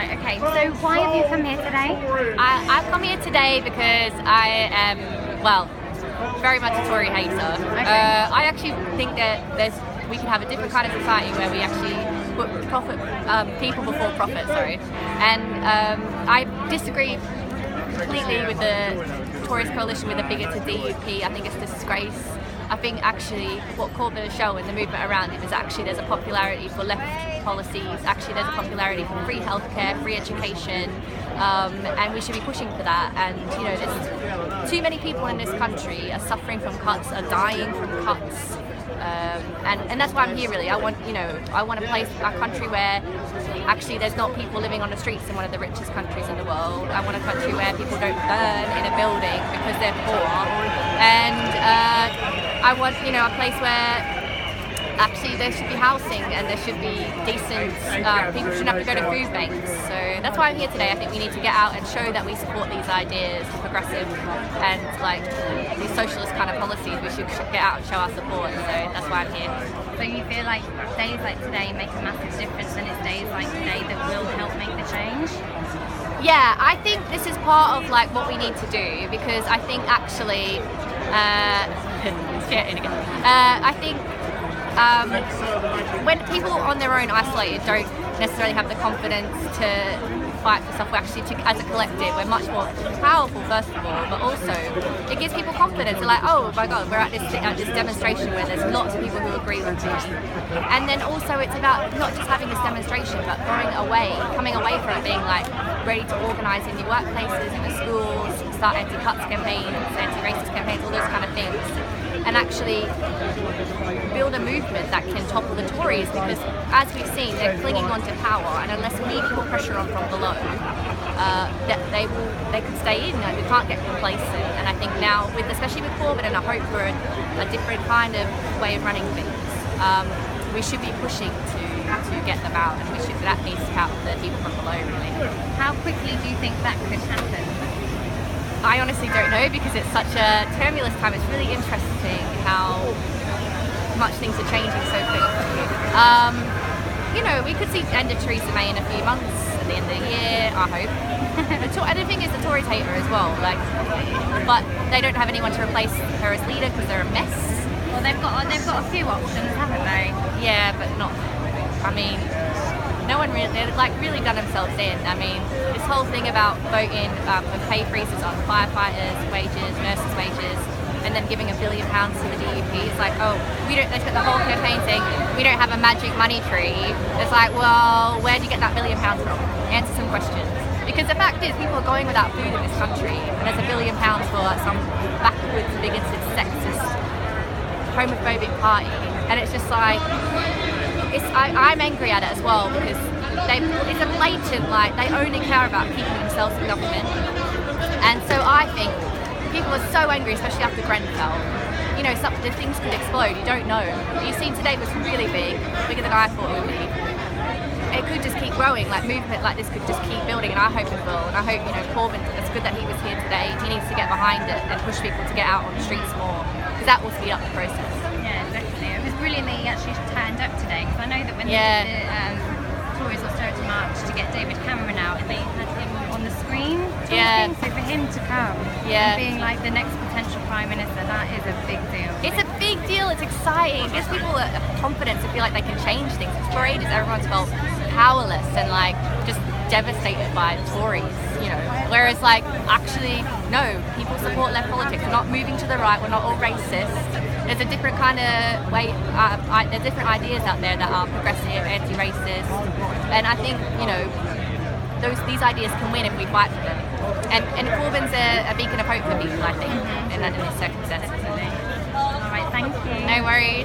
Right, okay. So why have you come here today? I've come here today because I am, well, very much a Tory hater. Okay. I actually think that we can have a different kind of society where we actually put people before profit, And I disagree completely with the Tories coalition with the bigoted DUP. I think it's a disgrace. I think actually what Corbyn has shown in the movement around him is actually there's a popularity for left policies, actually there's a popularity for free healthcare, free education, and we should be pushing for that. And you know, there's too many people in this country are suffering from cuts, are dying from cuts. And that's why I'm here really. I want a place, a country where actually there's not people living on the streets in one of the richest countries in the world. I want a country where people don't burn in a building because they're poor. And I want, a place where actually there should be housing and there should be decent, people shouldn't have to go to food banks. So that's why I'm here today. I think we need to get out and show that we support these ideas, the progressive and like these socialist kind of policies. We should get out and show our support. So that's why I'm here. So you feel like days like today make a massive difference, and it's days like today that will help make the change? Yeah, I think this is part of like what we need to do, because I think actually I think when people on their own isolated don't necessarily have the confidence to fight for stuff, we're actually, as a collective, we're much more powerful first of all, but also it gives people confidence. They're like, oh my god, we're at this demonstration where there's lots of people who agree with me. And then also it's about not just having this demonstration, but coming away from it, being like ready to organise in the workplaces, in the schools, start anti-cuts campaigns, anti-racist campaigns, all those kind of things, and actually build a movement that can topple the Tories, because as we've seen, they're clinging on to power, and unless we put pressure on from below, that they could stay in. We can't get complacent. And I think now, especially with Corbyn and a hope for a different kind of way of running things, we should be pushing to get them out, and that needs to help the people from below really. How quickly do you think that could happen? I honestly don't know, because it's such a tumultuous time. It's really interesting how much things are changing so quickly. We could see the end of Theresa May in a few months, at the end of the year, I hope. And the thing is, the Tories hate her as well, but they don't have anyone to replace her as leader because they're a mess. Well, they've got a few options, haven't they? Yeah, but not. No one really. They're really done themselves in. This whole thing about voting for pay freezes on firefighters' wages, nurses' wages, and then giving £1 billion to the DUP. It's like, oh, we don't. They spent the whole campaign saying we don't have a magic money tree. It's like, well, where do you get that £1 billion from? Answer some questions. Because the fact is, people are going without food in this country, and there's £1 billion for some backwards, bigoted, sexist, homophobic party, and it's just like. I'm angry at it as well, because it's a blatant, they only care about keeping themselves in government. And so I think people are so angry, especially after Grenfell. The things could explode, you don't know. You've seen today was really big, bigger than I thought it would be. It could just keep growing, movement like this could just keep building, and I hope it will. And I hope, Corbyn, it's good that he was here today. He needs to get behind it and push people to get out on the streets more, because that will speed up the process. Yeah, definitely. It was brilliant that he actually turned up today, because I know that when they did the Tories Austerity March to get David Cameron out, and they had him on the screen talking, so for him to come and being like the next potential Prime Minister, that is a big deal. It's a big deal, it's exciting. It gives people a confidence to feel like they can change things. It's for ages everyone's felt powerless and just devastated by Tories, Whereas actually, no, people support left politics. We're not moving to the right, we're not all racist. There's a different kind of way, there's different ideas out there that are progressive, anti-racist, and I think, these ideas can win if we fight for them. And Corbyn's a beacon of hope for people, I think, in these circumstances. All right, thank you. No worries.